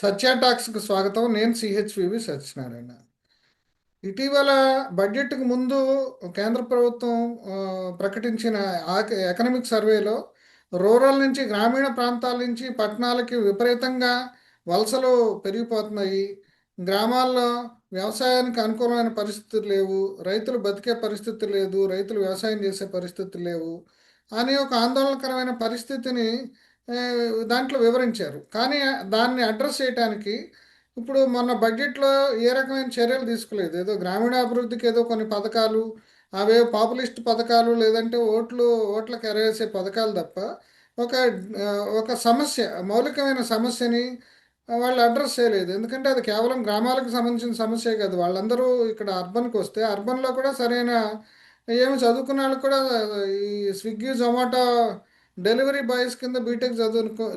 సత్య టాక్స్కి స్వాగతం. నేను సిహెచ్వివి సత్యనారాయణ. ఇటీవల బడ్జెట్కు ముందు కేంద్ర ప్రభుత్వం ప్రకటించిన ఎకనామిక్ సర్వేలో రూరల్ నుంచి గ్రామీణ ప్రాంతాల నుంచి పట్టణాలకి విపరీతంగా వలసలు పెరిగిపోతున్నాయి. గ్రామాల్లో వ్యవసాయానికి అనుకూలమైన పరిస్థితులు లేవు, రైతులు బతికే పరిస్థితి లేదు, రైతులు వ్యవసాయం చేసే పరిస్థితి లేవు అని ఒక ఆందోళనకరమైన పరిస్థితిని ఆ, దాంట్లో వివరించారు. కానీ దాన్ని అడ్రస్ చేయడానికి ఇప్పుడు మొన్న బడ్జెట్లో ఏ రకమైన చర్యలు తీసుకోలేదు. ఏదో గ్రామీణాభివృద్ధికి ఏదో కొన్ని పథకాలు, అవే పాపులిస్ట్ పథకాలు, లేదంటే ఓట్లకు ఎరేసే పథకాలు తప్ప ఒక ఆ, ఒక సమస్య, మౌలికమైన సమస్యని వాళ్ళు అడ్రస్ చేయలేదు. ఎందుకంటే అది కేవలం గ్రామాలకు సంబంధించిన సమస్యే కాదు. వాళ్ళందరూ ఇక్కడ అర్బన్కి వస్తే అర్బన్లో కూడా సరైన ఏమి చదువుకున్న వాళ్ళు కూడా ఈ స్విగ్గీ జొమాటో డెలివరీ బాయ్స్ కింద బీటెక్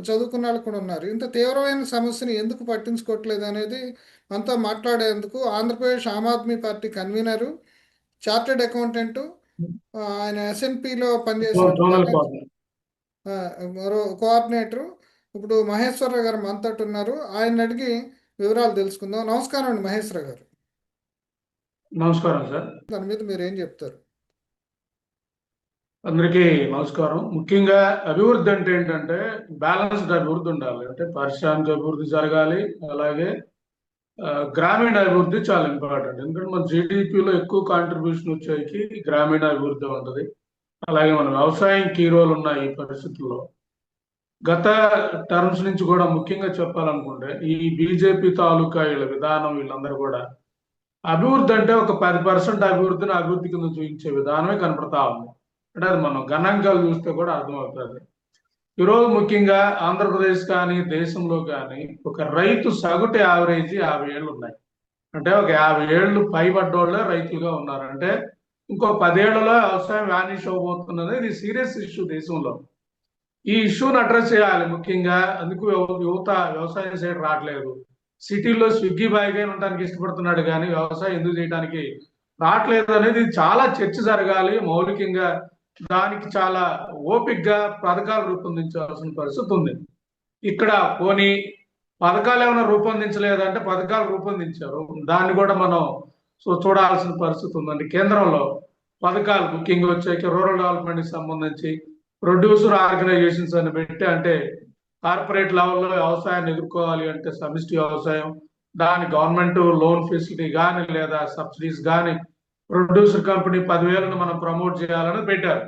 చదువుకున్న వాళ్ళు కూడా ఉన్నారు. ఇంత తీవ్రమైన సమస్యని ఎందుకు పట్టించుకోవట్లేదు అనేది మనతో మాట్లాడేందుకు Andhra Pradesh Aam Aadmi party convener, chartered accountant, ఆయన ఎస్ఎన్పిలో పనిచేసిన మరో కోఆర్డినేటరు ఇప్పుడు మహేశ్వరరావు గారు మనతోటి ఉన్నారు. ఆయన అడిగి వివరాలు తెలుసుకుందాం. నమస్కారం అండి మహేశ్వరరావు గారు. నమస్కారం సార్. దాని మీద మీరు ఏం చెప్తారు? అందరికీ నమస్కారం. ముఖ్యంగా అభివృద్ధి అంటే ఏంటంటే బ్యాలెన్స్డ్ అభివృద్ధి ఉండాలి. అంటే పారిశ్రామిక అభివృద్ధి జరగాలి, అలాగే గ్రామీణ అభివృద్ధి చాలా ఇంపార్టెంట్. ఎందుకంటే మన జీడిపిలో ఎక్కువ కాంట్రిబ్యూషన్ వచ్చేకి గ్రామీణ అభివృద్ధి ఉంటుంది. అలాగే మన వ్యవసాయం కీ రోల్ ఉన్న ఈ పరిస్థితుల్లో గత టర్మ్స్ నుంచి కూడా ముఖ్యంగా చెప్పాలనుకుంటే ఈ బీజేపీ తాలూకా వీళ్ళ విధానం, వీళ్ళందరూ కూడా అభివృద్ధి అంటే ఒక 10% అభివృద్ధిని అభివృద్ధి కింద చూపించే విధానమే కనపడతా ఉంది. అంటే అది మనం గణాంకాలు చూస్తే కూడా అర్థమవుతుంది. ఈరోజు ముఖ్యంగా ఆంధ్రప్రదేశ్ కానీ దేశంలో కానీ ఒక రైతు సగటు యావరేజ్ 50 ఏళ్ళు ఉన్నాయి. అంటే ఒక 50 ఏళ్ళు పైబడ్డోళ్ళే రైతులుగా ఉన్నారు. అంటే ఇంకో 10 ఏళ్లలో వ్యవసాయం వ్యానిష్ అవబోతున్నది. ఇది సీరియస్ ఇష్యూ దేశంలో. ఈ ఇష్యూని అడ్రస్ చేయాలి ముఖ్యంగా. అందుకు యువత వ్యవసాయం సైడ్ రావట్లేదు. సిటీలో స్విగ్గీ బాయ్గా ఉండడానికి ఇష్టపడుతున్నాడు కానీ వ్యవసాయం ఎందుకు చేయడానికి రావట్లేదు అనేది చాలా చర్చ జరగాలి. మౌలికంగా దానికి చాలా ఓపిక్గా పథకాలు రూపొందించాల్సిన పరిస్థితి ఉంది. ఇక్కడ పోనీ పథకాలు ఏమైనా రూపొందించలేదంటే పథకాలు రూపొందించారు, దాన్ని కూడా మనం చూడాల్సిన పరిస్థితి ఉందండి. కేంద్రంలో పథకాలు ముఖ్యంగా వచ్చాక రూరల్ డెవలప్మెంట్కి సంబంధించి ప్రొడ్యూసర్ ఆర్గనైజేషన్స్ అని పెట్టి, అంటే కార్పొరేట్ లెవెల్లో వ్యవసాయాన్ని ఎదుర్కోవాలి అంటే సమిష్టి వ్యవసాయం, దాని గవర్నమెంట్ లోన్ ఫెసిలిటీ కానీ లేదా సబ్సిడీస్ కానీ ప్రొడ్యూసర్ కంపెనీ 10,000ను మనం ప్రమోట్ చేయాలని పెట్టారు.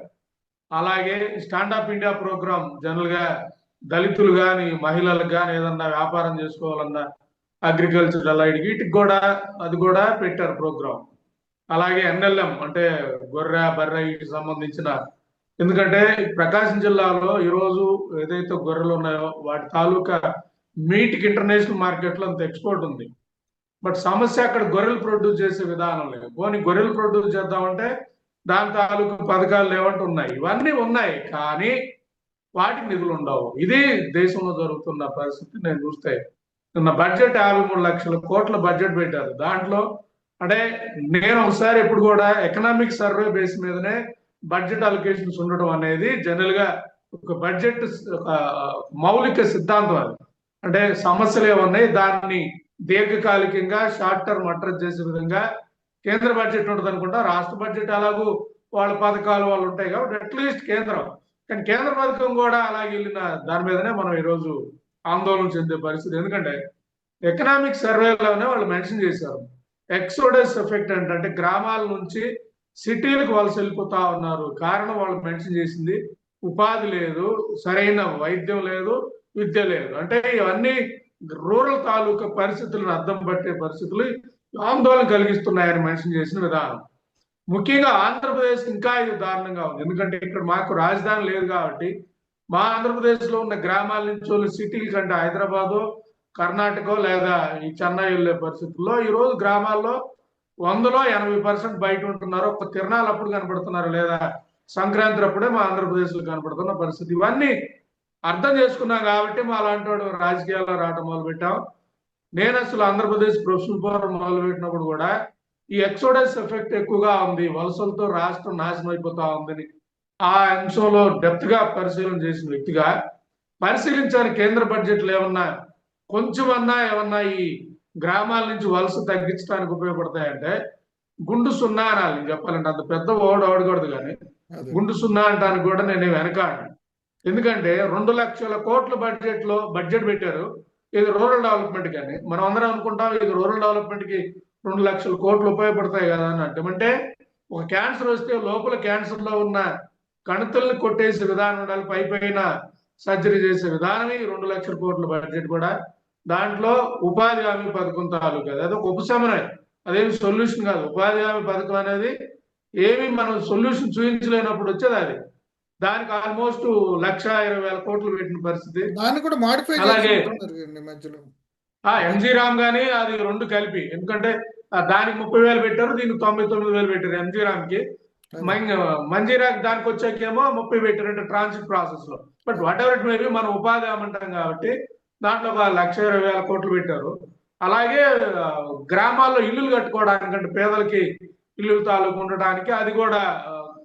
అలాగే స్టాండప్ ఇండియా ప్రోగ్రామ్, జనరల్ గా దళితులు కానీ మహిళలకు కానీ ఏదన్నా వ్యాపారం చేసుకోవాలన్నా అగ్రికల్చర్ అలైడ్ వీటికి కూడా అది కూడా పెట్టారు ప్రోగ్రామ్. అలాగే ఎన్ఎల్ఎం అంటే గొర్రె బర్రె వీటికి సంబంధించిన, ఎందుకంటే ప్రకాశం జిల్లాలో ఈరోజు ఏదైతే గొర్రెలు ఉన్నాయో వాటి తాలూకా మీట్కి ఇంటర్నేషనల్ మార్కెట్లో అంత ఎక్స్పోర్ట్ ఉంది. బట్ సమస్య అక్కడ గొర్రెలు ప్రొడ్యూస్ చేసే విధానం లేదు. పోనీ గొర్రెలు ప్రొడ్యూస్ చేద్దామంటే దాని తాలూకు పథకాలు లేవంటూ ఉన్నాయి. ఇవన్నీ ఉన్నాయి కానీ వాటికి నిధులు ఉండవు. ఇది దేశంలో జరుగుతున్న పరిస్థితి. నేను చూస్తే నిన్న బడ్జెట్ 53 లక్షల కోట్ల బడ్జెట్ పెట్టారు. దాంట్లో అంటే నేను ఒకసారి ఎప్పుడు కూడా ఎకనామిక్ సర్వే బేస్ మీదనే బడ్జెట్ అలొకేషన్స్ ఉండడం అనేది జనరల్ గా ఒక బడ్జెట్ ఒక మౌలిక సిద్ధాంతం. అది అంటే సమస్యలు ఏమన్నాయి దాన్ని దీర్ఘకాలికంగా షార్ట్ టర్మ్ అడ్రస్ చేసే విధంగా కేంద్ర బడ్జెట్ ఉంటుంది అనుకుంటా. రాష్ట్ర బడ్జెట్ అలాగూ వాళ్ళ పథకాలు వాళ్ళు ఉంటాయి కాబట్టి అట్లీస్ట్ కేంద్రం, కానీ కేంద్ర పథకం కూడా అలాగే వెళ్ళిన దాని మీదనే మనం ఈరోజు ఆందోళన చెందే పరిస్థితి. ఎందుకంటే ఎకనామిక్ సర్వేలోనే వాళ్ళు మెన్షన్ చేశారు ఎక్సోడస్ ఎఫెక్ట్ అంటే గ్రామాల నుంచి సిటీలకు వలస వెళ్ళిపోతా ఉన్నారు. కారణం వాళ్ళు మెన్షన్ చేసింది ఉపాధి లేదు, సరైన వైద్యం లేదు, విద్య లేదు. అంటే ఇవన్నీ రూరల్ తాలూకా పరిస్థితులను అర్థం పట్టే పరిస్థితులు ఆందోళన కలిగిస్తున్నాయని మెన్షన్ చేసిన విధానం. ముఖ్యంగా ఆంధ్రప్రదేశ్ ఇంకా ఇది దారుణంగా ఉంది. ఎందుకంటే ఇక్కడ మాకు రాజధాని లేదు కాబట్టి మా ఆంధ్రప్రదేశ్లో ఉన్న గ్రామాల నుంచి వాళ్ళు సిటీల కంటే హైదరాబాదు, కర్ణాటక లేదా ఈ చెన్నై వెళ్ళే పరిస్థితుల్లో ఈరోజు గ్రామాల్లో 100లో 80% బయట ఉంటున్నారు. ఒక తిరణాలు అప్పుడు కనపడుతున్నారు, లేదా సంక్రాంతి అప్పుడే మా ఆంధ్రప్రదేశ్లో కనపడుతున్న పరిస్థితి. ఇవన్నీ అర్థం చేసుకున్నాం కాబట్టి మా అలాంటి వాడు రాజకీయాల్లో రావడం మొదలుపెట్టాం. నేను అసలు ఆంధ్రప్రదేశ్ ప్రొఫెషనల్ ఫోరం మొదలుపెట్టినప్పుడు కూడా ఈ ఎక్సోడస్ ఎఫెక్ట్ ఎక్కువగా ఉంది, వలసలతో రాష్ట్రం నాశనం అయిపోతా ఉందని ఆ అంశంలో డెప్త్ గా పరిశీలన చేసిన వ్యక్తిగా పరిశీలించాలి కేంద్ర బడ్జెట్లు ఏమన్నా కొంచెమన్నా ఏమన్నా ఈ గ్రామాల నుంచి వలస తగ్గించడానికి ఉపయోగపడతాయంటే గుండు సున్నా అనాలి నేను చెప్పాలంటే. అంత పెద్ద ఓడ ఓడకూడదు కానీ అదే. గుండు సున్నా అంటానికి కూడా నేను వెనకాడను. ఎందుకంటే 2,00,000 కోట్ల బడ్జెట్ పెట్టారు ఇది రూరల్ డెవలప్మెంట్ కానీ. మనం అందరం అనుకుంటాం ఇది రూరల్ డెవలప్మెంట్ కి 2,00,000 కోట్లు ఉపయోగపడతాయి కదా అని అంటే ఒక క్యాన్సర్ వస్తే లోపల క్యాన్సర్ లో ఉన్న కణుతుల్ని కొట్టేసే విధానం ఉండాలి, పై పైన సర్జరీ చేసే విధానమే ఈ 2,00,000 కోట్ల బడ్జెట్ కూడా. దాంట్లో ఉపాధి హామీ పథకం తాలూకా అది ఒక ఉపశమనం, అదేమి సొల్యూషన్ కాదు. ఉపాధి హామీ పథకం అనేది ఏమి మనం సొల్యూషన్ చూపించలేనప్పుడు వచ్చేది అది. దానికి ఆల్మోస్ట్ 1,20,000 కోట్లు పెట్టిన పరిస్థితి. దాన్ని కూడా మాడిఫై అలాగే చేసినట్టున్నారు మధ్యలో. ఎంజీ రామ్ గాని అది రెండు కలిపి, ఎందుకంటే దానికి 30,000 పెట్టారు, దీనికి 99,000 పెట్టారు ఎంజీ రామ్ కి. మంజీరాకి దానికి వచ్చాకేమో 30 పెట్టారు, అంటే ట్రాన్సిట్ ప్రాసెస్ లో. But what ever it maybe మనం ఉపాధి అమ్మంటాం కాబట్టి దాంట్లో ఒక 1,20,000 కోట్లు పెట్టారు. అలాగే గ్రామాల్లో ఇల్లులు కట్టుకోవడానికి, అంటే పేదలకి ఇల్లు తాలూకు ఉండడానికి అది కూడా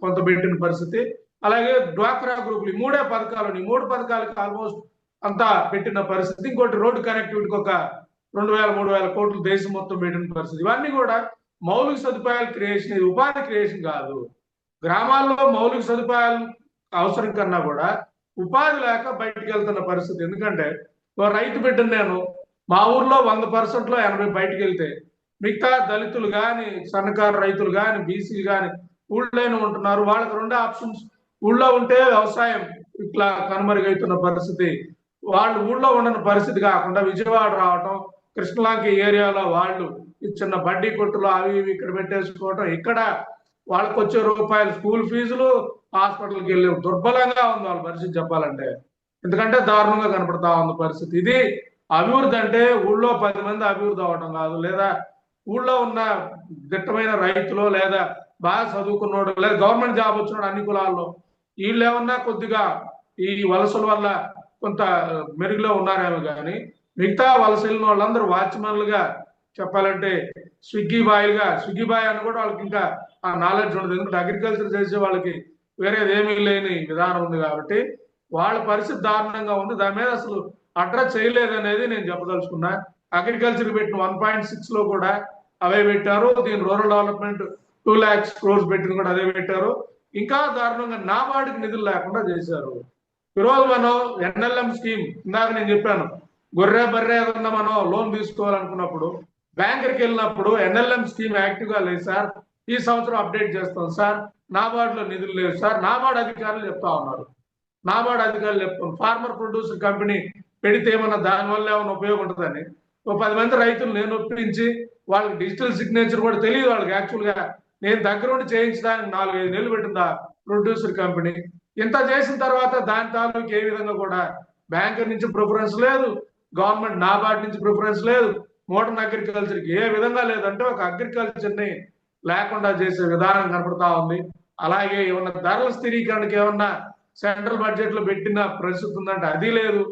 కొంత పెట్టిన పరిస్థితి. అలాగే డ్వాక్రా గ్రూపులు, ఈ మూడే పథకాలు, ఈ మూడు పథకాలకి ఆల్మోస్ట్ అంతా పెట్టిన పరిస్థితి. ఇంకోటి రోడ్డు కనెక్టివిటీకి ఒక 2,000-3,000 కోట్లు దేశం మొత్తం పెట్టిన పరిస్థితి. ఇవన్నీ కూడా మౌలిక సదుపాయాల క్రియేషన్, ఇది ఉపాధి క్రియేషన్ కాదు. గ్రామాల్లో మౌలిక సదుపాయాలు అవసరం కన్నా కూడా ఉపాధి లేక బయటికి వెళ్తున్న పరిస్థితి. ఎందుకంటే ఓ రైతు బిడ్డను నేను మా ఊర్లో 100%లో 80 బయటికి వెళ్తే మిగతా దళితులు కానీ, సన్నకారు రైతులు కానీ, బీసీలు కానీ ఊళ్ళోనే ఉంటున్నారు. వాళ్ళకి రెండే ఆప్షన్స్. ఊళ్ళో ఉంటే వ్యవసాయం ఇట్లా కనుమరుగైతున్న పరిస్థితి, వాళ్ళు ఊళ్ళో ఉండని పరిస్థితి కాకుండా విజయవాడ రావటం, కృష్ణలాంకి ఏరియాలో వాళ్ళు ఈ చిన్న బడ్డీ కొట్టులు అవి ఇవి ఇక్కడ పెట్టేసుకోవటం, ఇక్కడ వాళ్ళకి వచ్చే రూపాయలు స్కూల్ ఫీజులు, హాస్పిటల్కి వెళ్ళి దుర్బలంగా ఉంది వాళ్ళ పరిస్థితి చెప్పాలంటే. ఎందుకంటే దారుణంగా కనపడతా ఉంది పరిస్థితి. ఇది అభివృద్ధి అంటే ఊళ్ళో 10 మంది అభివృద్ధి అవటం కాదు, లేదా ఊళ్ళో ఉన్న దిట్టమైన రైతులు, లేదా బాగా చదువుకున్నాడు, లేదా గవర్నమెంట్ జాబ్ వచ్చినాడు అన్ని కులాల్లో, వీళ్ళు ఏమన్నా కొద్దిగా ఈ వలసల వల్ల కొంత మెరుగులో ఉన్నారేమో కానీ మిగతా వలస వెళ్ళిన వాళ్ళందరూ వాచ్మెన్లుగా చెప్పాలంటే స్విగ్గీ బాయ్ అని కూడా వాళ్ళకి ఇంకా ఆ నాలెడ్జ్ ఉండదు. ఎందుకంటే అగ్రికల్చర్ చేసే వాళ్ళకి వేరేది ఏమీ లేని విధానం ఉంది కాబట్టి వాళ్ళ పరిస్థితి దారుణంగా ఉంది. దాని మీద అసలు అడ్రస్ చేయలేదనేది నేను చెప్పదలుచుకున్నా. అగ్రికల్చర్ పెట్టిన 1.6 లో కూడా అవే పెట్టారు. దీని రూరల్ డెవలప్మెంట్ 2 lakhs crores పెట్టిన కూడా అదే పెట్టారు. ఇంకా దారుణంగా నాబార్డుకి నిధులు లేకుండా చేశారు. ఈరోజు మనం ఎన్ఎల్ఎం స్కీమ్, ఇందాక నేను చెప్పాను, గొర్రె బర్రె ఏదన్నా మనం లోన్ తీసుకోవాలనుకున్నప్పుడు బ్యాంకుకి వెళ్ళినప్పుడు ఎన్ఎల్ఎం స్కీమ్ యాక్టివ్ గా లేదు సార్, ఈ సంవత్సరం అప్డేట్ చేస్తాం సార్, నాబార్డులో నిధులు లేవు సార్, నాబార్డు అధికారులు చెప్తా ఉన్నారు. నాబార్డు అధికారులు చెప్తాను ఫార్మర్ ప్రొడ్యూసర్ కంపెనీ పెడితే ఏమన్నా దానివల్ల ఏమైనా ఉపయోగం ఉంటుందని ఒక 10 మంది రైతులు నేను ఒప్పించి, వాళ్ళకి డిజిటల్ సిగ్నేచర్ కూడా తెలియదు వాళ్ళకి. యాక్చువల్ గా నేను దగ్గరుండి చేయించడానికి 4-5 నెలలు పెట్టింది ఆ ప్రొడ్యూసర్ కంపెనీ. ఇంత చేసిన తర్వాత దాని తాలూకు ఏ విధంగా కూడా బ్యాంకు నుంచి ప్రిఫరెన్స్ లేదు, గవర్నమెంట్ నాబార్డ్ నుంచి ప్రిఫరెన్స్ లేదు, మోడర్న్ అగ్రికల్చర్ కి ఏ విధంగా లేదంటే ఒక అగ్రికల్చర్ ని లేకుండా చేసే విధానం కనపడతా ఉంది. అలాగే ఏమన్నా ధరల స్థిరీకరణకి ఏమన్నా సెంట్రల్ బడ్జెట్ లో పెట్టిన పరిస్థితి ఉందంటే అది లేదు.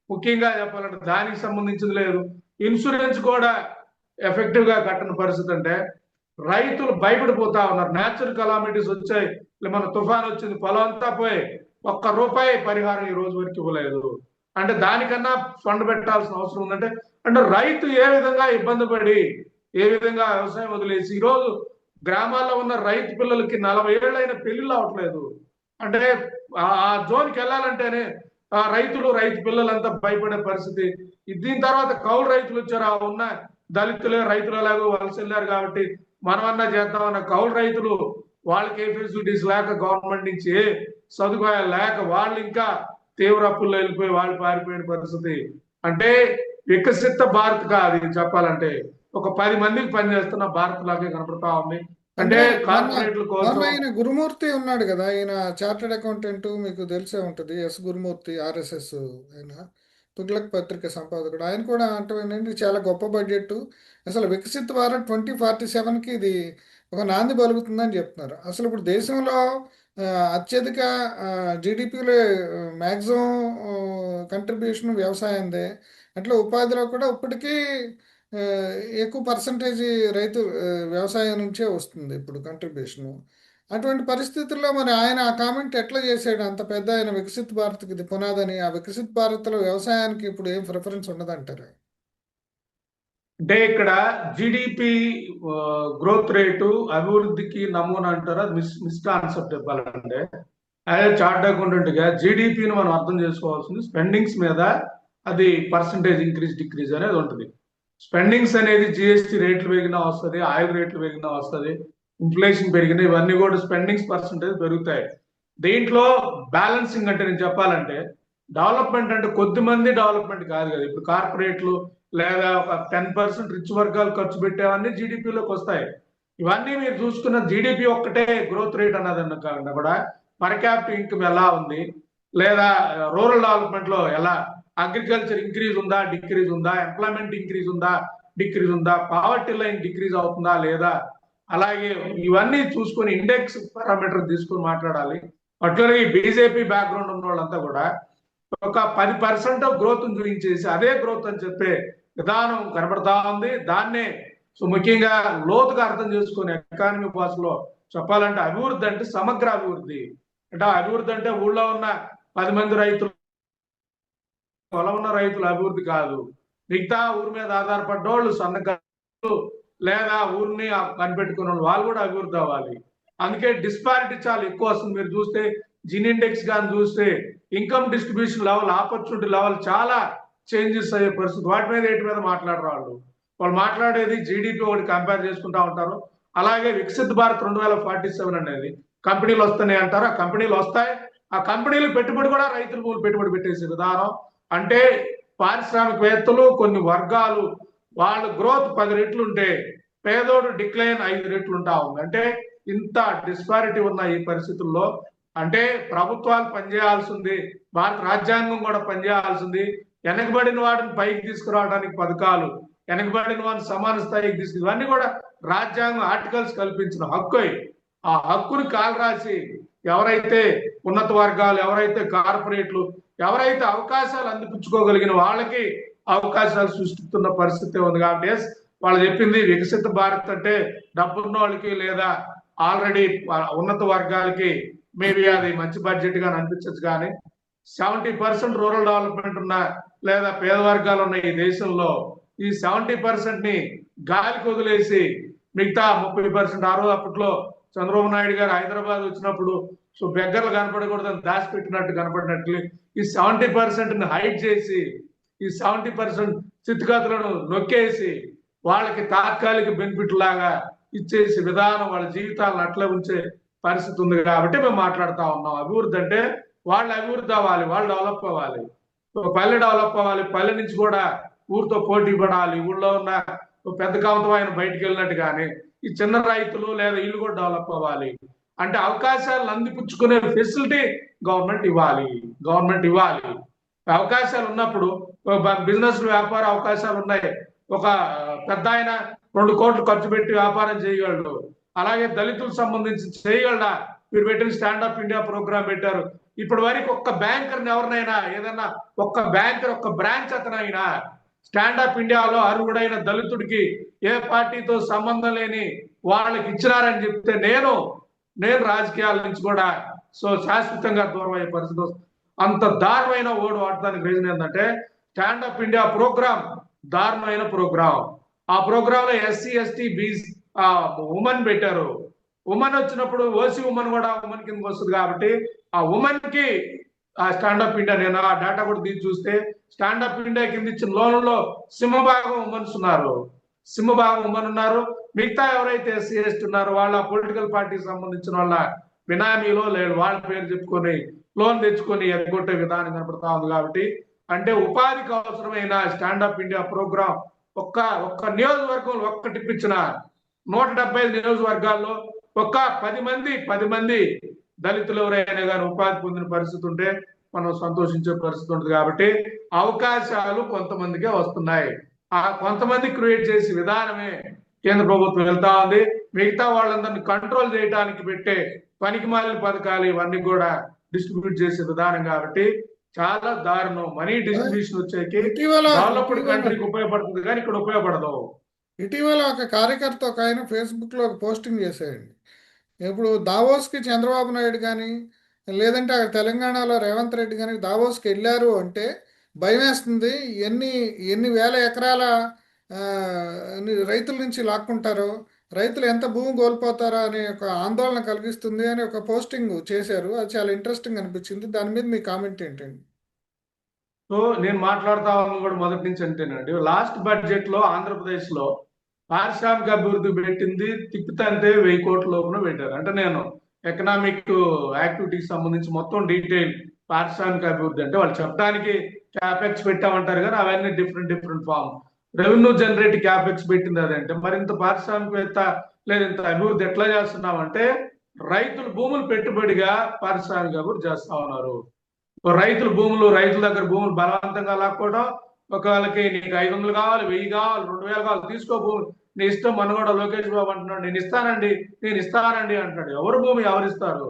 ముఖ్యంగా చెప్పాలంటే దానికి సంబంధించింది లేదు. ఇన్సూరెన్స్ కూడా ఎఫెక్టివ్ గా కట్టని పరిస్థితి. అంటే రైతులు భయపడిపోతా ఉన్నారు. న్యాచురల్ కలామిటీస్ వచ్చాయి, మన తుఫాన్ వచ్చింది, పొలం అంతా పోయి ₹1 పరిహారం ఈ రోజు వరకు ఇవ్వలేదు. అంటే దానికన్నా ఫండ్ పెట్టాల్సిన అవసరం ఉందంటే, అంటే రైతు ఏ విధంగా ఇబ్బంది పడి ఏ విధంగా వ్యవసాయం వదిలేసి ఈరోజు గ్రామాల్లో ఉన్న రైతు పిల్లలకి 40 ఏళ్ళైన పెళ్లిళ్ళు అవట్లేదు. అంటే ఆ జోన్కి వెళ్ళాలంటేనే రైతు పిల్లలంతా భయపడే పరిస్థితి. దీని తర్వాత కౌలు రైతులు వచ్చారు, ఆ ఉన్న దళితులే రైతులలాగా వలస వెళ్ళారు కాబట్టి మనమన్నా చేద్దామన్న కౌలు రైతులు, వాళ్ళకి ఏ ఫెసిలిటీస్ లేక, గవర్నమెంట్ నుంచి ఏ సదుపాయాలు లేక వాళ్ళు ఇంకా తీవ్ర అప్పుల్లో వెళ్ళిపోయి వాళ్ళు పారిపోయిన పరిస్థితి. అంటే వికసిత భారత్ కాదు ఇది చెప్పాలంటే, ఒక 10 మందికి పనిచేస్తున్న భారత్ లాగే కనపడతా ఉంది. అంటే కార్పొరేట్ల కోసం. ఆయన గురుమూర్తి ఉన్నాడు కదా, ఆయన చార్టెడ్ అకౌంటెంట్, మీకు తెలిసే ఉంటుంది, ఎస్ గురుమూర్తి, ఆర్ఎస్ఎస్ ఆయన, తుగ్లక్ పత్రిక సంపాదకుడు. ఆయన కూడా అంటే చాలా గొప్ప బడ్జెట్, అసలు వికసిత్ భారత్ 2047కి ఇది ఒక నాంది పలుకుతుందని చెప్తున్నారు. అసలు ఇప్పుడు దేశంలో అత్యధిక జీడిపిలో మ్యాక్సిమం కంట్రిబ్యూషన్ వ్యవసాయందే. అట్లా ఉపాధిలో కూడా ఇప్పటికీ ఆ, ఎక్కువ పర్సంటేజ్ రైతు వ్యవసాయం నుంచే వస్తుంది ఇప్పుడు కంట్రిబ్యూషను. అటువంటి పరిస్థితుల్లో మరి ఆయన ఆ కామెంట్ ఎట్లా చేశాడు? అంత పెద్ద ఆయన వికసిత్ భారత్కి ఇది పునాదని, ఆ వికసిత్ భారత్లో వ్యవసాయానికి ఇప్పుడు ఏం ప్రిఫరెన్స్ ఉండదంటారు? అంటే ఇక్కడ జిడిపి గ్రోత్ రేటు అభివృద్ధికి నమూనా అంటారు, అది మిస్ కాన్సెప్ట్ చెప్పాలంటే. అదే చార్ట్ అకౌంటెంట్ గా జీడిపిని మనం అర్థం చేసుకోవాల్సింది స్పెండింగ్స్ మీద, అది పర్సంటేజ్ ఇంక్రీజ్ డిక్రీజ్ అనేది ఉంటుంది. స్పెండింగ్స్ అనేది జిఎస్టి రేట్లు పెరిగినా వస్తుంది, ఆయిల్ రేట్లు పెరిగినా వస్తుంది, ఇన్ఫ్లేషన్ పెరిగినా ఇవన్నీ కూడా స్పెండింగ్స్ పర్సంటేజ్ పెరుగుతాయి. దీంట్లో బ్యాలెన్సింగ్ అంటే నేను చెప్పాలంటే, డెవలప్మెంట్ అంటే కొద్ది మంది డెవలప్మెంట్ కాదు కదా. ఇప్పుడు కార్పొరేట్లు లేదా ఒక 10% రిచ్ వర్గాలు ఖర్చు పెట్టేవన్నీ జీడిపిలోకి వస్తాయి. ఇవన్నీ మీరు చూసుకున్న జీడిపి ఒక్కటే గ్రోత్ రేట్ అన్నదన్న కాకుండా కూడా పర్ క్యాపిటల్ ఇన్కమ్ ఎలా ఉంది, లేదా రూరల్ డెవలప్మెంట్ లో ఎలా, అగ్రికల్చర్ ఇంక్రీజ్ ఉందా డిక్రీజ్ ఉందా, ఎంప్లాయ్మెంట్ ఇంక్రీజ్ ఉందా డిక్రీజ్ ఉందా, పావర్టీ లైన్ డిక్రీజ్ అవుతుందా లేదా, అలాగే ఇవన్నీ చూసుకొని ఇండెక్స్ పారామీటర్ తీసుకొని మాట్లాడాలి. పర్టికులర్గా ఈ బీజేపీ బ్యాక్గ్రౌండ్ ఉన్న వాళ్ళంతా కూడా ఒక 10% గ్రోత్ చూపించేసి అదే గ్రోత్ అని చెప్పే విధానం కనబడతా ఉంది. దాన్నే సో ముఖ్యంగా లోతుగా అర్థం చేసుకునే ఎకానమీ భాషలో చెప్పాలంటే అభివృద్ధి అంటే సమగ్ర అభివృద్ధి. అంటే అభివృద్ధి అంటే ఊళ్ళో ఉన్న 10 మంది రైతులు, పొలం ఉన్న రైతుల అభివృద్ధి కాదు. మిగతా ఊరి మీద ఆధారపడ్డోళ్ళు, సన్నకారు లేదా ఊరిని కనిపెట్టుకున్న వాళ్ళు కూడా అభివృద్ధి అవ్వాలి. అందుకే డిస్పారిటీ చాలా ఎక్కువ వస్తుంది. మీరు చూస్తే జిన్ ఇండెక్స్ కానీ చూస్తే income distribution level, opportunity level చాలా చేంజెస్ అయ్యే పరిస్థితి. వాటి మీద ఏంటి మీద మాట్లాడరు వాళ్ళు. వాళ్ళు మాట్లాడేది జీడిపి ఒకటి కంపేర్ చేసుకుంటా ఉంటారు. అలాగే వికసిత్ భారత్ 2047 అనేది కంపెనీలు వస్తున్నాయి అంటారు. ఆ కంపెనీలు వస్తాయి, ఆ కంపెనీలు పెట్టుబడి కూడా రైతుల మూలు పెట్టుబడి పెట్టేసే విధానం. అంటే పారిశ్రామికవేత్తలు కొన్ని వర్గాలు వాళ్ళ గ్రోత్ 10 రెట్లు ఉంటే పేదోడు డిక్లైన్ 5 రెట్లు ఉంటా ఉంది. అంటే ఇంత డిస్పారిటీ ఉన్న ఈ పరిస్థితుల్లో అంటే ప్రభుత్వాలు పనిచేయాల్సింది, భారత రాజ్యాంగం కూడా పనిచేయాల్సింది. వెనకబడిన వాటిని పైకి తీసుకురావడానికి పథకాలు, వెనకబడిన వాడిని సమాన స్థాయికి తీసుకు, ఇవన్నీ కూడా రాజ్యాంగం ఆర్టికల్స్ కల్పించిన హక్కు. ఆ హక్కుని కాలరాసి ఎవరైతే ఉన్నత వర్గాలు, ఎవరైతే కార్పొరేట్లు, ఎవరైతే అవకాశాలు అందిపుచ్చుకోగలిగిన వాళ్ళకి అవకాశాలు సృష్టిస్తున్న పరిస్థితి ఉంది. కాబట్టి వాళ్ళు చెప్పింది వికసిత భారత్ అంటే డబ్బున్న వాళ్ళకి లేదా ఆల్రెడీ ఉన్నత వర్గాలకి మేబీ అది మంచి బడ్జెట్ గా అనిపించచ్చు. కానీ 70% రూరల్ డెవలప్మెంట్ ఉన్న లేదా పేద వర్గాలు ఉన్న ఈ దేశంలో ఈ 70% ని గాలికి వదిలేసి మిగతా 30%, ఆ రోజు అప్పట్లో చంద్రబాబు నాయుడు గారు హైదరాబాద్ వచ్చినప్పుడు సో బెగ్గర్లు కనపడకూడదని దాచిపెట్టినట్టు కనపడినట్లు ఈ 70% ని హైడ్ చేసి ఈ 70% స్థితిగతులను నొక్కేసి వాళ్ళకి తాత్కాలిక బెనిఫిట్ లాగా ఇచ్చేసి విధానం వాళ్ళ జీవితాలను అట్లా ఉంచే పరిస్థితి ఉంది. కాబట్టి మేము మాట్లాడుతా ఉన్నాం. అభివృద్ధి అంటే వాళ్ళు అభివృద్ధి అవ్వాలి, వాళ్ళు డెవలప్ అవ్వాలి, పల్లె డెవలప్ అవ్వాలి, పల్లె నుంచి కూడా ఊరితో పోటీ పడాలి, ఊళ్ళో ఉన్న పెద్ద కాంతం ఆయన బయటికి వెళ్ళినట్టు. కానీ ఈ చిన్న రైతులు లేదా ఇల్లు కూడా డెవలప్ అవ్వాలి. అంటే అవకాశాలను అందిపుచ్చుకునే ఫెసిలిటీ గవర్నమెంట్ ఇవ్వాలి. గవర్నమెంట్ ఇవ్వాలి. అవకాశాలు ఉన్నప్పుడు బిజినెస్ వ్యాపార అవకాశాలు ఉన్నాయి. ఒక పెద్ద ఆయన 2 కోట్లు ఖర్చు పెట్టి వ్యాపారం చేయగలడు. అలాగే దళితులకు సంబంధించి చేయగలడా? మీరు పెట్టిన స్టాండప్ ఇండియా ప్రోగ్రామ్ పెట్టారు. ఇప్పటి వరకు ఒక్క బ్యాంకర్ని ఎవరినైనా ఏదన్నా ఒక్క బ్యాంకర్ ఒక్క బ్రాంచ్ అతనైనా స్టాండప్ ఇండియాలో అర్హుడైన దళితుడికి ఏ పార్టీతో సంబంధం లేని వాళ్ళకి ఇచ్చినారని చెప్తే నేను రాజకీయాల నుంచి కూడా సో శాశ్వతంగా దూరం అయ్యే పరిస్థితి వస్తుంది. అంత దారుణమైన ఓడు వాడటానికి రీజన్ ఏంటంటే స్టాండప్ ఇండియా ప్రోగ్రామ్ దారుణమైన ప్రోగ్రామ్. ఆ ప్రోగ్రామ్ లో ఎస్సీ ఎస్టీ బీసీ ఉమెన్ పెట్టారు. ఉమెన్ వచ్చినప్పుడు ఓసీ ఉమెన్ కూడా ఉమెన్ కింద వస్తుంది. కాబట్టి ఆ ఉమెన్ కి ఆ స్టాండప్ ఇండియా, నేను ఆ డేటా కూడా తీసి చూస్తే స్టాండప్ ఇండియా కింద ఇచ్చిన లోన్లో సింహభాగం ఉమెన్స్ ఉన్నారు. సింహభాగం ఉమెన్ ఉన్నారు. మిగతా ఎవరైతే ఎస్సీ ఎస్టీ ఉన్నారో వాళ్ళ పొలిటికల్ పార్టీకి సంబంధించిన వాళ్ళ బినామీలో లేదు, వాళ్ళ పేరు చెప్పుకొని లోన్ తెచ్చుకొని ఎగ్గొట్టే విధానం కనపడతా ఉంది. కాబట్టి అంటే ఉపాధికి అవసరమైన స్టాండప్ ఇండియా ప్రోగ్రాం ఒక్క నియోజకవర్గంలో ఒక్క టిప్పించిన 175 నియోజకవర్గాల్లో ఒక్క 10 మంది దళితులు ఎవరైనా కానీ ఉపాధి పొందిన పరిస్థితి ఉంటే మనం సంతోషించే పరిస్థితి ఉంటుంది. కాబట్టి అవకాశాలు కొంతమందికే వస్తున్నాయి. ఆ కొంతమంది క్రియేట్ చేసే విధానమే కేంద్ర ప్రభుత్వం వెళ్తా ఉంది. మిగతా వాళ్ళందరినీ కంట్రోల్ చేయడానికి పెట్టే పనికిమాలిన పథకాలు ఇవన్నీ కూడా డిస్ట్రిబ్యూట్ చేసే విధానం. కాబట్టి చాలా దారుణం. మనీ డిస్ట్రిబ్యూషన్ వచ్చేకి డెవలప్డ్ కంట్రీకి ఉపయోగపడుతుంది కానీ ఇక్కడ ఉపయోగపడదు. ఇటీవల ఒక కార్యకర్త ఒక ఆయన ఫేస్బుక్లో ఒక పోస్టింగ్ చేశాడండి. ఇప్పుడు దావోస్కి చంద్రబాబు నాయుడు కానీ లేదంటే అక్కడ తెలంగాణలో రేవంత్ రెడ్డి కానీ దావోస్కి వెళ్ళారు అంటే భయం వేస్తుంది. ఎన్ని వేల ఎకరాల ఆ, రైతుల నుంచి లాక్కుంటారో, రైతులు ఎంత భూమి కోల్పోతారా అనే ఒక ఆందోళన కలిగిస్తుంది అని ఒక పోస్టింగ్ చేశారు. అది చాలా ఇంట్రెస్టింగ్ అనిపించింది. దాని మీద మీ కామెంట్ ఏంటండి? సో నేను మాట్లాడుతా ఉన్నది కూడా మొదటి నుంచి అంతేనండి. లాస్ట్ బడ్జెట్ లో ఆంధ్రప్రదేశ్ లో పారిశ్రామిక అభివృద్ధి పెట్టింది తిప్పితే 1000 కోట్ల లోపున పెట్టారు. అంటే నేను ఎకనామిక్ యాక్టివిటీకి సంబంధించి మొత్తం డీటెయిల్ పారిశ్రామిక అభివృద్ధి అంటే వాళ్ళు చెప్పడానికి క్యాపెక్స్ పెట్టామంటారు కానీ అవన్నీ different different form. Revenue generate capex పెట్టింది అదంటే మరింత పారిశ్రామికవేత్త లేదా ఇంత అభివృద్ధి ఎట్లా చేస్తున్నామంటే రైతులు భూములు పెట్టుబడిగా పారిశ్రామిక అభివృద్ధి చేస్తా ఉన్నారు. రైతుల భూములు, రైతుల దగ్గర భూములు బలవంతంగా లాక్కోవడం, ఒకవేళకి నీకు 500 కావాలి, 1000 కావాలి, 2000 కావాలి, తీసుకో భూమి, నీ ఇష్టం. మన కూడా లోకేష్ బాబు అంటున్నాడు, నేను ఇస్తానండి అంటున్నాడు. ఎవరు భూమి ఎవరిస్తారు?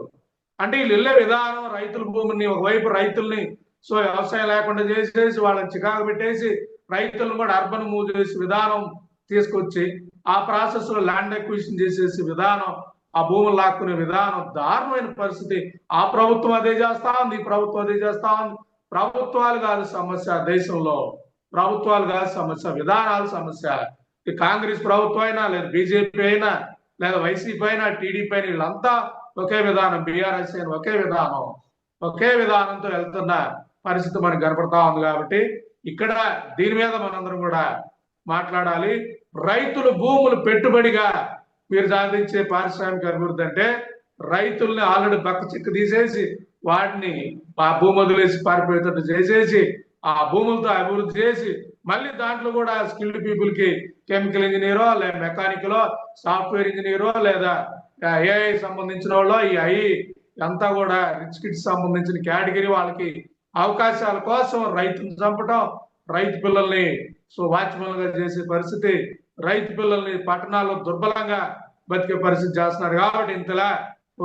అంటే వీళ్ళు వెళ్ళే విధానం రైతుల భూమిని, ఒకవైపు రైతుల్ని సో వ్యవసాయం లేకుండా చేసేసి వాళ్ళని చికాకు పెట్టేసి రైతులను కూడా అర్బన్ మూవ్ చేసే విధానం తీసుకొచ్చి ఆ ప్రాసెస్ లో ల్యాండ్ అక్విజిషన్ చేసేసి విధానం, ఆ భూములు లాక్కునే విధానం, దారుణమైన పరిస్థితి. ఆ ప్రభుత్వం అదే చేస్తా ఉంది, ఈ ప్రభుత్వం అదే చేస్తా ఉంది. ప్రభుత్వాలు కాదు సమస్య దేశంలో, ప్రభుత్వాలు కాదు సమస్య, విధానాలు సమస్య. ఈ కాంగ్రెస్ ప్రభుత్వం అయినా, లేదా బీజేపీ అయినా, లేదా వైసీపీ అయినా, టీడీపీ అయినా, వీళ్ళంతా ఒకే విధానం, బీఆర్ఎస్ అయినా ఒకే విధానంతో వెళ్తున్న పరిస్థితి మనకు కనపడతా ఉంది. కాబట్టి ఇక్కడ దీని మీద మనందరం కూడా మాట్లాడాలి. రైతులు భూములు పెట్టుబడిగా మీరు సాధించే పారిశ్రామిక అభివృద్ధి అంటే రైతుల్ని ఆల్రెడీ బక్క చిక్కు తీసేసి వాటిని ఆ భూమి వదిలేసి పారిపోయేటట్టు చేసేసి ఆ భూములతో అభివృద్ధి చేసి మళ్ళీ దాంట్లో కూడా స్కిల్డ్ పీపుల్ కి కెమికల్ ఇంజనీరో లేదా మెకానికలో సాఫ్ట్వేర్ ఇంజనీరో లేదా ఏఐ సంబంధించిన వాళ్ళు ఈ అంతా కూడా రిచ్ కిడ్స్ సంబంధించిన కేటగిరీ వాళ్ళకి అవకాశాల కోసం రైతుని చంపటం, రైతు పిల్లల్ని సో వాచ్మెన్ గా చేసే పరిస్థితి, రైతు పిల్లల్ని పట్టణాల్లో దుర్బలంగా బతికే పరిస్థితి చేస్తున్నారు. కాబట్టి ఇంతలా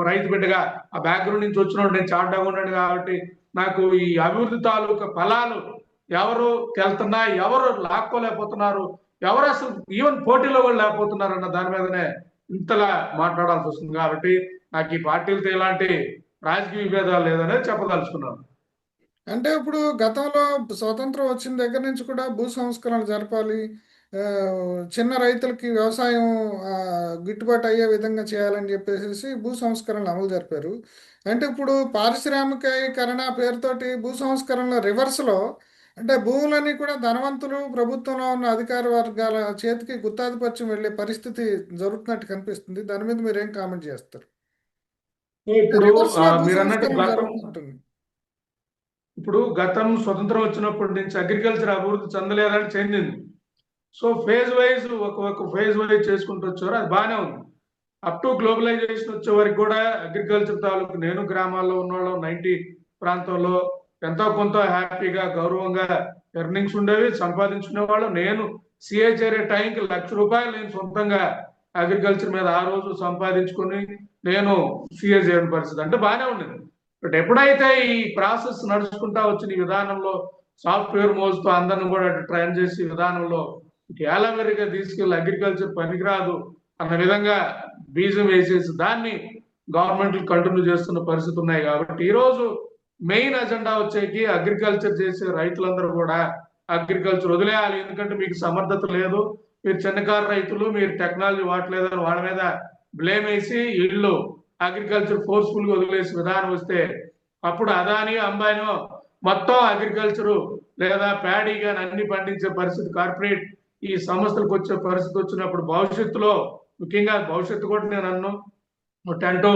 రైతు బిడ్డగా ఆ బ్యాక్గ్రౌండ్ నుంచి వచ్చినోడు, నేను చాటుగా ఉన్నాడు కాబట్టి నాకు ఈ అభివృద్ధి తాలూకా ఫలాలు ఎవరు వెళ్తున్నా, ఎవరు లాక్కోలేకపోతున్నారు, ఎవరు అసలు ఈవెన్ పోటీలో కూడా లేకపోతున్నారు అన్న దాని మీదనే ఇంతలా మాట్లాడాల్సి వస్తుంది. కాబట్టి నాకు ఈ పార్టీలతో ఎలాంటి రాజకీయ విభేదాలు లేదనేది చెప్పదలుచుకున్నాను. అంటే ఇప్పుడు గతంలో స్వతంత్రం వచ్చిన దగ్గర నుంచి కూడా భూ సంస్కరణలు జరపాలి, ఆ, చిన్న రైతులకి వ్యవసాయం గిట్టుబాటు అయ్యే విధంగా చేయాలని చెప్పేసి భూ సంస్కరణలు అమలు జరిపారు. అంటే ఇప్పుడు పారిశ్రామికీకరణ పేరుతోటి భూ సంస్కరణల రివర్స్లో, అంటే భూములన్నీ కూడా ధనవంతులు, ప్రభుత్వంలో ఉన్న అధికార వర్గాల చేతికి గుత్తాధిపత్యం వెళ్ళే పరిస్థితి జరుగుతున్నట్టు కనిపిస్తుంది. దాని మీద మీరు ఏం కామెంట్ చేస్తారు? ఇప్పుడు రివర్స్లో భూ మీరు అన్నట్టు సంస్కరణ జరుగుతుంటుంది. గతం స్వతంత్రం వచ్చినప్పటి నుంచి అగ్రికల్చర్ అభివృద్ధి చెందలేదని చెందింది. సో ఫేజ్ వైజ్ ఒక ఫేజ్ వైజ్ చేసుకుంటూ వచ్చారు, అది బాగానే ఉంది. అప్ టు గ్లోబలైజేషన్ వచ్చే వరకు కూడా అగ్రికల్చర్ తాలూకు నేను గ్రామాల్లో ఉన్నవాళ్ళం 90 ప్రాంతంలో ఎంతో కొంత హ్యాపీగా గౌరవంగా ఎర్నింగ్స్ ఉండేవి, సంపాదించుకునేవాళ్ళు. నేను సిఏ చేరే టైంకి ₹1,00,000 నేను సొంతంగా అగ్రికల్చర్ మీద ఆ రోజు సంపాదించుకొని నేను సిఏ చేయని పరిస్థితి అంటే బాగానే ఉండేది. బట్ ఎప్పుడైతే ఈ ప్రాసెస్ నడుచుకుంటా వచ్చిన ఈ విధానంలో సాఫ్ట్వేర్ మోజుతో అందరిని కూడా ట్రైన్ చేసి విధానంలో ఏలమెరిగా తీసుకెళ్లి అగ్రికల్చర్ పనికిరాదు అన్న విధంగా బీజం వేసేసి దాన్ని గవర్నమెంట్ కంటిన్యూ చేస్తున్న పరిస్థితి ఉన్నాయి. కాబట్టి ఈ రోజు మెయిన్ అజెండా వచ్చేకి అగ్రికల్చర్ చేసే రైతులందరూ కూడా అగ్రికల్చర్ వదిలేయాలి. ఎందుకంటే మీకు సమర్థత లేదు, మీరు చిన్నకారు రైతులు, మీరు టెక్నాలజీ వాడలేదని వాళ్ళ మీద బ్లేమ్ వేసి ఇళ్ళు అగ్రికల్చర్ ఫోర్స్ఫుల్ గా వదిలేసి విధానం వస్తే అప్పుడు అదాని అంబానో మొత్తం అగ్రికల్చరు లేదా ప్యాడీ కానీ అన్ని పండించే పరిస్థితి, కార్పొరేట్ ఈ సంస్థలకు వచ్చే పరిస్థితి వచ్చినప్పుడు భవిష్యత్తులో, ముఖ్యంగా భవిష్యత్తు కూడా నేను అన్ను 10 to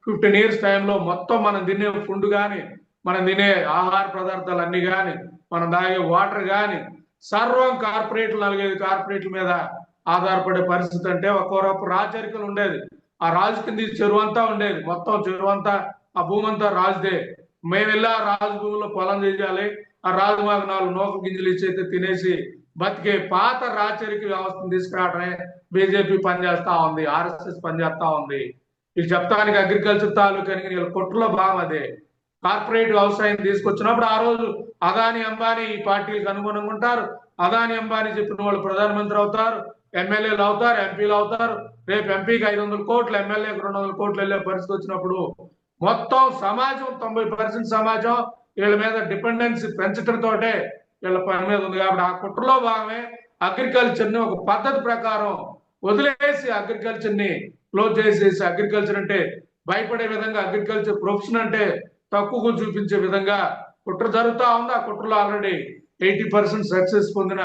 15 years టైంలో మొత్తం మనం తినే ఫుడ్ కానీ, మనం తినే ఆహార పదార్థాలు అన్ని కానీ, మనం తాగే వాటర్ కానీ సర్వం కార్పొరేట్లు, 4-5 కార్పొరేట్ల మీద ఆధారపడే పరిస్థితి. అంటే ఒక్కొరపు రాచరికలు ఉండేది, ఆ రాజు కింద చెరువు అంతా ఉండేది, మొత్తం చెరువు అంతా ఆ భూమి అంతా రాజుదే. మేము వెళ్ళి ఆ రాజు భూమిలో పొలం చేయాలి, ఆ రాజు మాకు 4 నూకలు గింజలు ఇచ్చైతే తినేసి బతికే పాత రాచరిక వ్యవస్థను తీసుకురావడమే బీజేపీ పనిచేస్తా ఉంది, ఆర్ఎస్ఎస్ పనిచేస్తా ఉంది. వీళ్ళు చెప్తానికి అగ్రికల్చర్ తాలూకా వీళ్ళ కుట్రలో భాగం అదే. కార్పొరేట్ వ్యవసాయం తీసుకొచ్చినప్పుడు ఆ రోజు అదాని అంబానీ ఈ పార్టీలకు అనుగుణంగా ఉంటారు. అదాని అంబానీ చెప్పిన వాళ్ళు ప్రధానమంత్రి అవుతారు, ఎమ్మెల్యేలు అవుతారు, ఎంపీలు అవుతారు. రేపు ఎంపీకి 500 కోట్లు, ఎమ్మెల్యేకి 200 కోట్లు వెళ్ళే పరిస్థితి వచ్చినప్పుడు మొత్తం సమాజం 90% సమాజం వీళ్ళ మీద డిపెండెన్సీ పెంచడంతో వీళ్ళ పని మీద ఉంది. కాబట్టి ఆ కుట్రలో భాగమే అగ్రికల్చర్ ని ఒక పద్ధతి ప్రకారం వదిలేసి అగ్రికల్చర్ ని క్లోజ్ చేసేసి, అగ్రికల్చర్ అంటే భయపడే విధంగా, అగ్రికల్చర్ ప్రొఫెషన్ అంటే తక్కువగా చూపించే విధంగా కుట్ర జరుగుతా ఉంది. ఆ కుట్రలో ఆల్రెడీ 80% సక్సెస్ పొందిన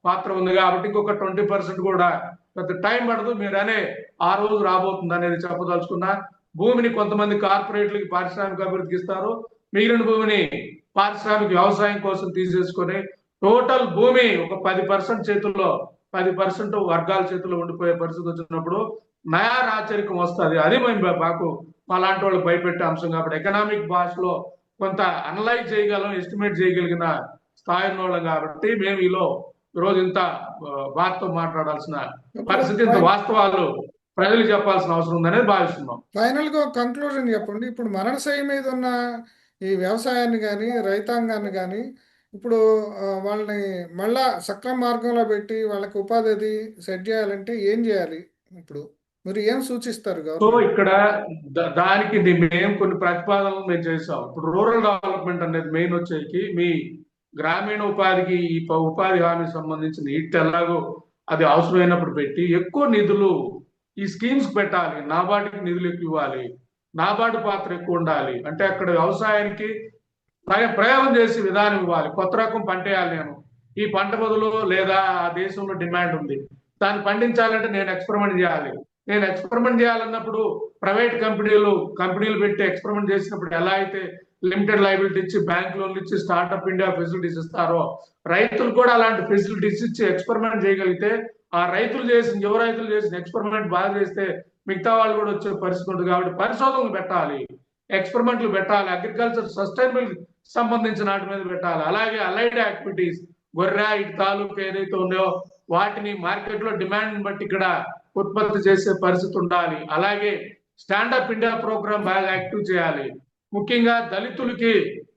పాత్ర ఉంది కాబట్టి ఇంకొక 20% కూడా పెద్ద టైం పడదు. మీరు అనే ఆ రోజు రాబోతుంది అనేది చెప్పదలుచుకున్నా. భూమిని కొంతమంది కార్పొరేట్లకి పారిశ్రామిక అభివృద్ధికి ఇస్తారు, మిగిలిన భూమిని పారిశ్రామిక వ్యవసాయం కోసం తీసేసుకొని టోటల్ భూమి ఒక 10% చేతుల్లో, 10% వర్గాల చేతుల్లో ఉండిపోయే పరిస్థితి వచ్చినప్పుడు నయా రాచరికం వస్తుంది. అది మేము మాకు అలాంటి వాళ్ళు భయపెట్టే అంశం కాబట్టి ఎకనామిక్ భాషలో కొంత అనలైజ్ చేయగలం, ఎస్టిమేట్ చేయగలిగిన స్థాయి వాళ్ళం కాబట్టి మేము ఈరోజు ఇంత బాధతో మాట్లాడాల్సిన పరిస్థితి, ఇంత వాస్తవాలు ప్రజలు చెప్పాల్సిన అవసరం ఉందనేది భావిస్తున్నాం. ఫైనల్ గా కంక్లూజన్ చెప్పండి. ఇప్పుడు మరణశయ్య మీద ఉన్న ఈ వ్యవసాయాన్ని కానీ రైతాంగాన్ని కానీ ఇప్పుడు వాళ్ళని మళ్ళా సక్రమ మార్గంలో పెట్టి వాళ్ళకి ఉపాధి అది సెట్ చేయాలంటే ఏం చేయాలి? ఇప్పుడు మీరు ఏం సూచిస్తారు సో గవర్నమెంట్? ఇక్కడ దానికి మేము కొన్ని ప్రతిపాదనలు మేము చేసాం. ఇప్పుడు రూరల్ డెవలప్మెంట్ అనేది మెయిన్ వచ్చేకి మీ గ్రామీణ ఉపాధికి ఈ ఉపాధి హామీకి సంబంధించిన నీట్ ఎలాగో అది అవసరమైనప్పుడు పెట్టి ఎక్కువ నిధులు ఈ స్కీమ్స్ పెట్టాలి. నాబార్డుకి నిధులు ఎక్కువ ఇవ్వాలి, నాబార్డు పాత్ర ఎక్కువ ఉండాలి. అంటే అక్కడ వ్యవసాయానికి ప్రయోగం చేసి విధానం ఇవ్వాలి. కొత్త రకం పంట వేయాలి, నేను ఈ పంట బదులు లేదా ఆ దేశంలో డిమాండ్ ఉంది, దాన్ని పండించాలంటే నేను ఎక్స్పెరిమెంట్ చేయాలి. నేను ఎక్స్పెరిమెంట్ చేయాలన్నప్పుడు ప్రైవేట్ కంపెనీలు పెట్టి ఎక్స్పెరిమెంట్ చేసినప్పుడు ఎలా అయితే లిమిటెడ్ లైబిలిటీ ఇచ్చి బ్యాంక్ లోన్లు ఇచ్చి స్టార్ట్అప్ ఇండియా ఫెసిలిటీస్ ఇస్తారో, రైతులు కూడా అలాంటి ఫెసిలిటీస్ ఇచ్చి ఎక్స్పెరిమెంట్ చేయగలిగితే ఆ యువ రైతులు చేసిన ఎక్స్పెరిమెంట్ బాగా చేస్తే మిగతా వాళ్ళు కూడా వచ్చే పరిస్థితి ఉంటుంది. కాబట్టి పరిశోధనలు పెట్టాలి, ఎక్స్పెరిమెంట్లు పెట్టాలి, అగ్రికల్చర్ సస్టైనబుల్ సంబంధించిన వాటి మీద పెట్టాలి. అలాగే అలైడ్ యాక్టివిటీస్, గొర్రె ఇటు తాలూకు ఏదైతే ఉన్నాయో వాటిని మార్కెట్ లో డిమాండ్ బట్టి ఇక్కడ ఉత్పత్తి చేసే పరిస్థితి ఉండాలి. అలాగే స్టాండప్ ఇండియా ప్రోగ్రామ్ బాగా యాక్టివ్ చేయాలి. ముఖ్యంగా దళితులకి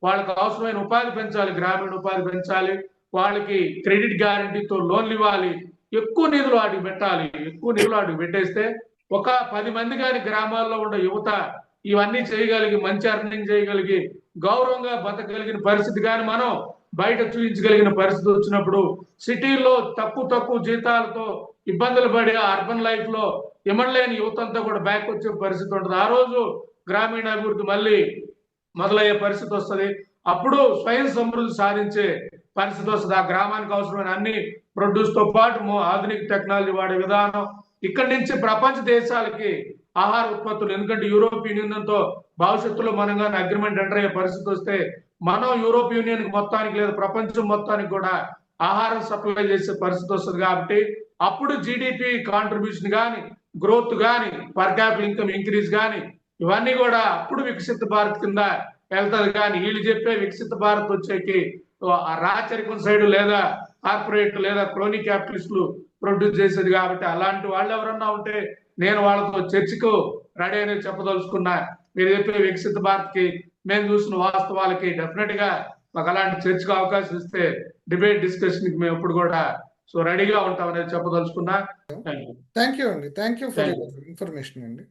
వాళ్ళకి అవసరమైన ఉపాధి పెంచాలి, గ్రామీణ ఉపాధి పెంచాలి, వాళ్ళకి క్రెడిట్ గ్యారంటీతో లోన్లు ఇవ్వాలి, ఎక్కువ నిధులు వాటికి పెట్టాలి. ఎక్కువ నిధులు వాటికి పెట్టేస్తే ఒక 10 మంది కానీ గ్రామాల్లో ఉన్న యువత ఇవన్నీ చేయగలిగి మంచి అర్నింగ్ చేయగలిగి గౌరవంగా బతకగలిగిన పరిస్థితి కానీ మనం బయట చూపించగలిగిన పరిస్థితి వచ్చినప్పుడు సిటీల్లో తక్కువ జీతాలతో ఇబ్బందులు పడి అర్బన్ లైఫ్ లో ఇమడలేని యువత అంతా కూడా బ్యాక్ వచ్చే పరిస్థితి ఉంటుంది. ఆ రోజు గ్రామీణ అభివృద్ధి మళ్ళీ మొదలయ్యే పరిస్థితి వస్తుంది. అప్పుడు స్వయం సమృద్ధి సాధించే పరిస్థితి వస్తుంది. ఆ గ్రామానికి అవసరమైన అన్ని ప్రొడ్యూస్ తో పాటు ఆధునిక టెక్నాలజీ వాడే విధానం ఇక్కడి నుంచి ప్రపంచ దేశాలకి ఆహార ఉత్పత్తులు, ఎందుకంటే యూరోపియన్ యూనియన్ తో భవిష్యత్తులో మనం కానీ అగ్రిమెంట్ ఎంటర్ అయ్యే పరిస్థితి వస్తే మనం యూరోప్ యూనియన్ మొత్తానికి లేదా ప్రపంచం మొత్తానికి కూడా ఆహారం సప్లై చేసే పరిస్థితి వస్తుంది. కాబట్టి అప్పుడు జీడిపి కాంట్రిబ్యూషన్ కానీ, గ్రోత్ కానీ, పర్ క్యాపిటల్ ఇన్కమ్ ఇంక్రీజ్ కానీ ఇవన్నీ కూడా అప్పుడు వికసిత భారత్ కింద వెళ్తుంది. కానీ వీళ్ళు చెప్పే వికసిత భారత్ వచ్చేకి రాచరికం సైడ్ లేదా కార్పొరేట్ లేదా క్రోనీ క్యాపిటలిస్టులు ప్రొడ్యూస్ చేసేది. కాబట్టి అలాంటి వాళ్ళు ఎవరన్నా ఉంటే నేను వాళ్ళతో చర్చకు రెడీ అనేది చెప్పదలుచుకున్నా. మీరు చెప్పే వికసిత భారత్ కి మేము చూసిన వాస్తవాలకి డెఫినెట్ గా మాకు అలాంటి చర్చకు అవకాశం ఇస్తే డిబేట్ డిస్కషన్ కి మేము ఎప్పుడు కూడా రెడీగా ఉంటాం అనేది చెప్పదలుచుకున్నా. థ్యాంక్ యూ అండి. థ్యాంక్ యూ ఫర్ ఇన్ఫర్మేషన్ అండి.